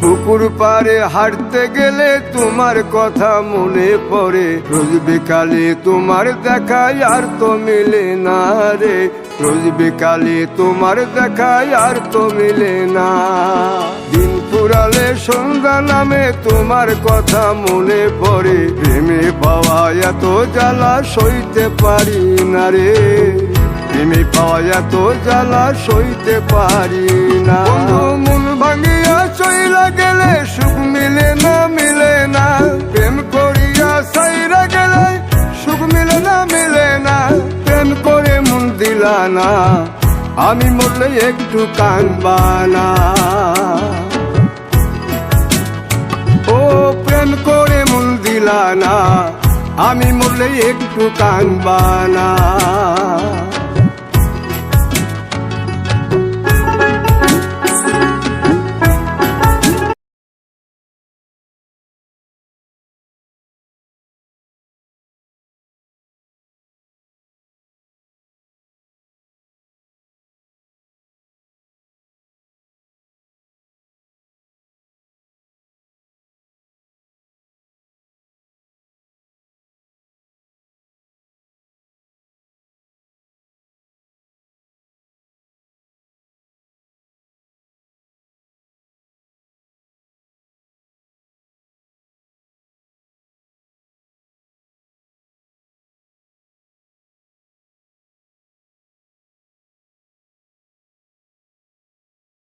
পুকুর পাড়ে হাঁটতে গেলে তোমার কথা মনে পড়ে, রোজ বিকালে তোমার দেখায় আর তো মিলে না রে, রোজ বিকালে তোমার দেখায় আর তো মিলে না। দিন ফুরালে সন্ধ্যা নামে তোমার কথা মনে পড়ে, প্রেমে পাওয়া এত জ্বালা সইতে পারি না রে, প্রেমে পাওয়া এত জ্বালা সইতে পারি না। মন ভাঙিয়া চইলা গেলে সুখ মিলে না, মিলে না, প্রেম করিয়া সাইরা গেলে সুখ মিলে না, মিলে না, প্রেম করে মন দিলা না, আমি মরলে একটু কাঁদবা না। ও প্রেম করে মন দিলা না, আমি মরলে একটু কাঁদবা না।